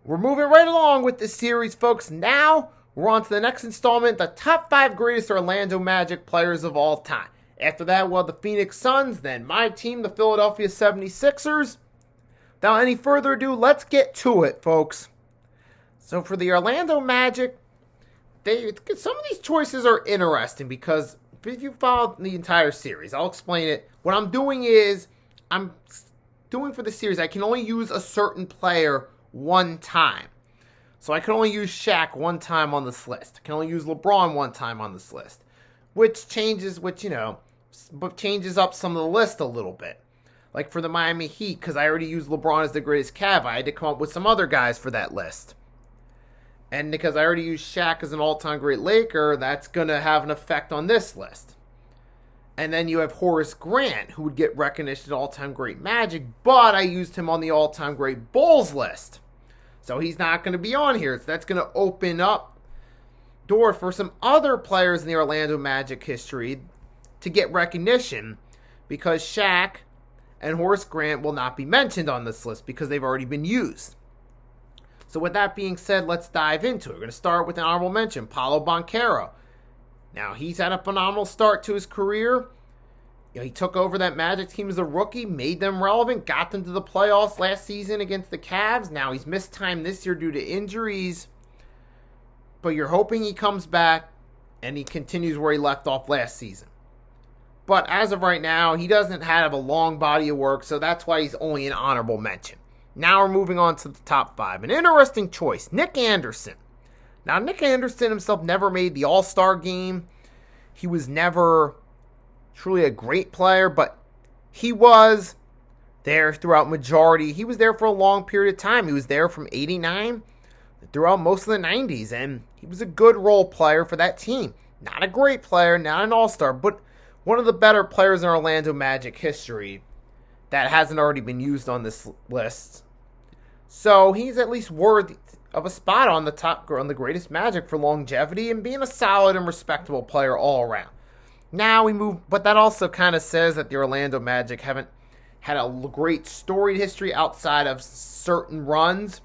We're moving right along with this series, folks. Now, we're on to the next installment, the top 5 greatest Orlando Magic players of all time. After that, well, the Phoenix Suns, then my team, the Philadelphia 76ers. Without any further ado, let's get to it, folks. So for the Orlando Magic, some of these choices are interesting because if you follow the entire series, I'll explain it. What I'm doing is, for the series, I can only use a certain player one time. So I can only use Shaq one time on this list. I can only use LeBron one time on this list. Which changes up some of the list a little bit. Like for the Miami Heat, because I already used LeBron as the greatest Cav, I had to come up with some other guys for that list. And because I already used Shaq as an all-time great Laker, that's going to have an effect on this list. And then you have Horace Grant, who would get recognition as all-time great Magic, but I used him on the all-time great Bulls list. So he's not going to be on here. So that's going to open up door for some other players in the Orlando Magic history to get recognition, because Shaq and Horace Grant will not be mentioned on this list because they've already been used. So with that being said, let's dive into it. We're going to start with an honorable mention, Paolo Banchero. Now, he's had a phenomenal start to his career. He took over that Magic team as a rookie, made them relevant, got them to the playoffs last season against the Cavs. Now, he's missed time this year due to injuries, but you're hoping he comes back and he continues where he left off last season. But as of right now, he doesn't have a long body of work, so that's why he's only an honorable mention. Now we're moving on to the top 5. An interesting choice, Nick Anderson. Now, Nick Anderson himself never made the All-Star game. He was never truly a great player, but he was there throughout majority. He was there for a long period of time. He was there from 89 throughout most of the 90s, and he was a good role player for that team. Not a great player, not an All-Star, but one of the better players in Orlando Magic history that hasn't already been used on this list. So he's at least worthy of a spot on the top, on the greatest Magic for longevity and being a solid and respectable player all around. Now we move, but that also kind of says that the Orlando Magic haven't had a great storied history outside of certain runs.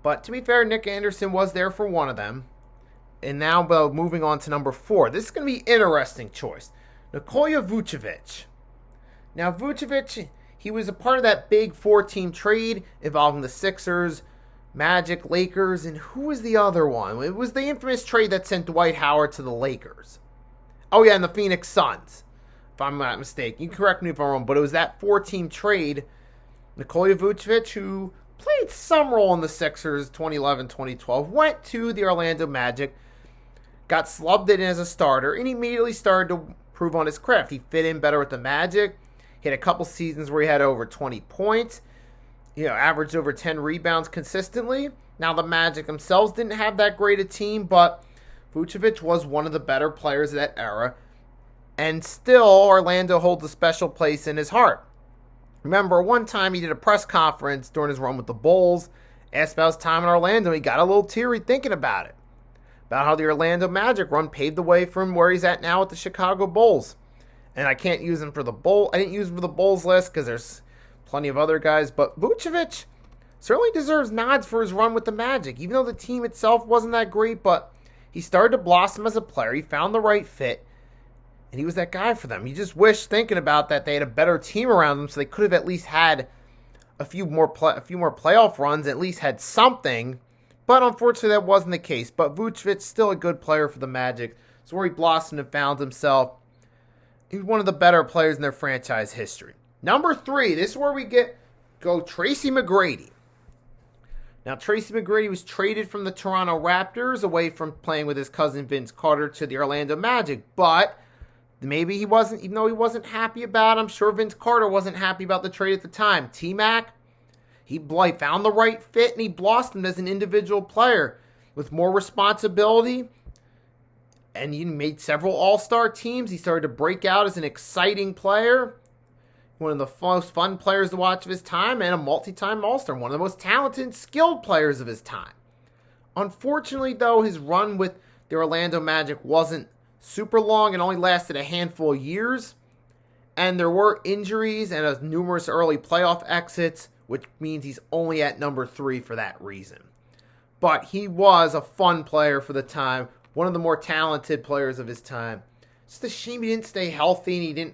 But to be fair, Nick Anderson was there for one of them. And now moving on to number 4. This is going to be an interesting choice. Nikola Vucevic. Now, Vucevic, he was a part of that big 4-team trade involving the Sixers, Magic, Lakers, and who was the other one? It was the infamous trade that sent Dwight Howard to the Lakers. Oh, yeah, and the Phoenix Suns, if I'm not mistaken. You can correct me if I'm wrong, but it was that 4-team trade. Nikola Vucevic, who played some role in the Sixers 2011-2012, went to the Orlando Magic, got slubbed in as a starter, and immediately started to prove on his craft. He fit in better with the Magic. He had a couple seasons where he had over 20 points, averaged over 10 rebounds consistently. Now, the Magic themselves didn't have that great a team, but Vucevic was one of the better players of that era, and still Orlando holds a special place in his heart. Remember, one time he did a press conference during his run with the Bulls, asked about his time in Orlando, and he got a little teary thinking about it, about how the Orlando Magic run paved the way for him where he's at now with the Chicago Bulls. And I can't use him for the Bulls. I didn't use him for the Bulls list because there's plenty of other guys, but Vucevic certainly deserves nods for his run with the Magic, even though the team itself wasn't that great, but he started to blossom as a player. He found the right fit, and he was that guy for them. You just wish, thinking about that, they had a better team around them, so they could have at least had a few more playoff runs, at least had something. But unfortunately, that wasn't the case. But Vucevic, still a good player for the Magic. It's where he blossomed and found himself. He was one of the better players in their franchise history. Number 3, this is where we go Tracy McGrady. Now, Tracy McGrady was traded from the Toronto Raptors away from playing with his cousin Vince Carter to the Orlando Magic. But maybe he wasn't, even though he wasn't happy about it, I'm sure Vince Carter wasn't happy about the trade at the time. T-Mac, he found the right fit and he blossomed as an individual player with more responsibility. And he made several all-star teams. He started to break out as an exciting player. One of the most fun players to watch of his time and a multi-time all-star. One of the most talented, skilled players of his time. Unfortunately, though, his run with the Orlando Magic wasn't super long and only lasted a handful of years. And there were injuries and numerous early playoff exits which means he's only at number 3 for that reason. But he was a fun player for the time, one of the more talented players of his time. It's just a shame he didn't stay healthy and he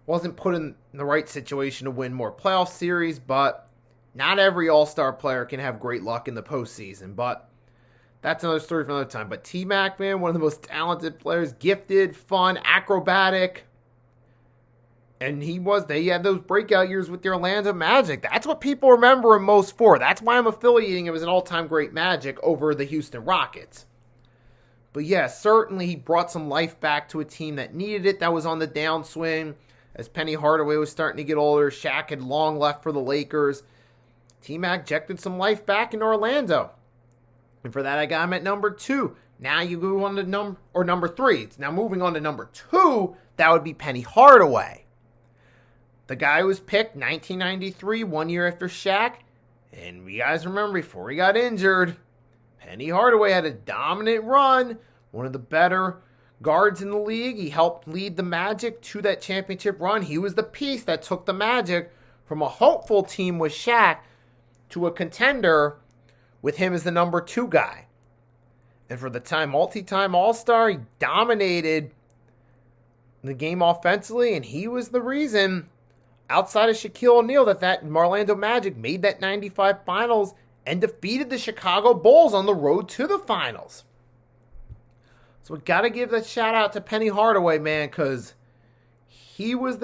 wasn't put in the right situation to win more playoff series, but not every all-star player can have great luck in the postseason. But that's another story for another time. But T-Mac, man, one of the most talented players, gifted, fun, acrobatic. And they had those breakout years with the Orlando Magic. That's what people remember him most for. That's why I'm affiliating him as an all-time great Magic over the Houston Rockets. But yeah, certainly he brought some life back to a team that needed it, that was on the downswing. As Penny Hardaway was starting to get older, Shaq had long left for the Lakers. T-Mac injected some life back in Orlando. And for that, I got him at number 2. Now you go on to number 3. It's now moving on to number 2. That would be Penny Hardaway. The guy who was picked 1993, 1 year after Shaq. And you guys remember, before he got injured, Penny Hardaway had a dominant run. One of the better guards in the league. He helped lead the Magic to that championship run. He was the piece that took the Magic from a hopeful team with Shaq to a contender with him as the number 2 guy. And for the time, multi-time All-Star, he dominated the game offensively, and he was the reason, outside of Shaquille O'Neal, that Orlando Magic made that 95 finals and defeated the Chicago Bulls on the road to the finals. So we got to give that shout out to Penny Hardaway, man, because he was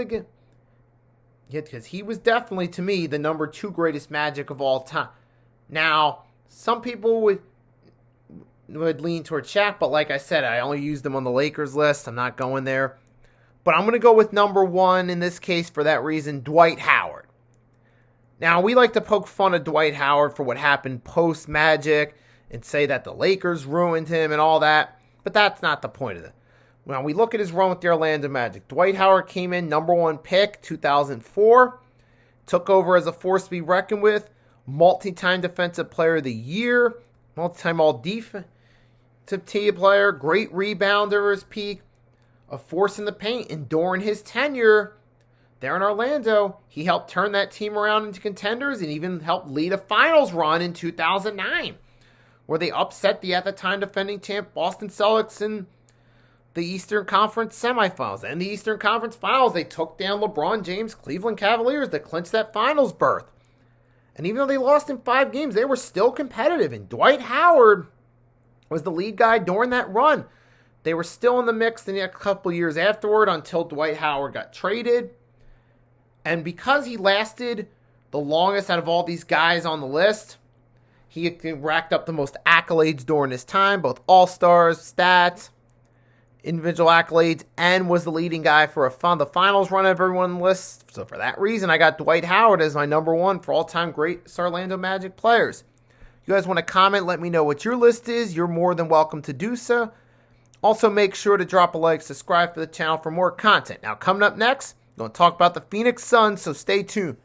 definitely, to me, the number 2 greatest Magic of all time. Now, some people would lean toward Shaq, but like I said, I only used him on the Lakers list. I'm not going there. But I'm going to go with number 1 in this case for that reason, Dwight Howard. Now, we like to poke fun at Dwight Howard for what happened post-Magic and say that the Lakers ruined him and all that, but that's not the point of it. When we look at his run with the Orlando Magic, Dwight Howard came in number 1 pick, 2004, took over as a force to be reckoned with, multi-time Defensive Player of the Year, multi-time All-Defensive Team Player, great rebounder at his peak, a force in the paint, and during his tenure there in Orlando, he helped turn that team around into contenders and even helped lead a finals run in 2009, where they upset the at the time defending champ Boston Celtics in the Eastern Conference semifinals. And the Eastern Conference finals, they took down LeBron James' Cleveland Cavaliers to clinch that finals berth. And even though they lost in 5 games, they were still competitive. And Dwight Howard was the lead guy during that run. They were still in the mix in a couple years afterward until Dwight Howard got traded. And because he lasted the longest out of all these guys on the list, he racked up the most accolades during his time, both All-Stars, stats, individual accolades, and was the leading guy for the finals run of everyone on the list. So for that reason, I got Dwight Howard as my number 1 for all-time great Orlando Magic players. You guys want to comment, let me know what your list is. You're more than welcome to do so. Also, make sure to drop a like, subscribe to the channel for more content. Now, coming up next, I'm going to talk about the Phoenix Suns, so stay tuned.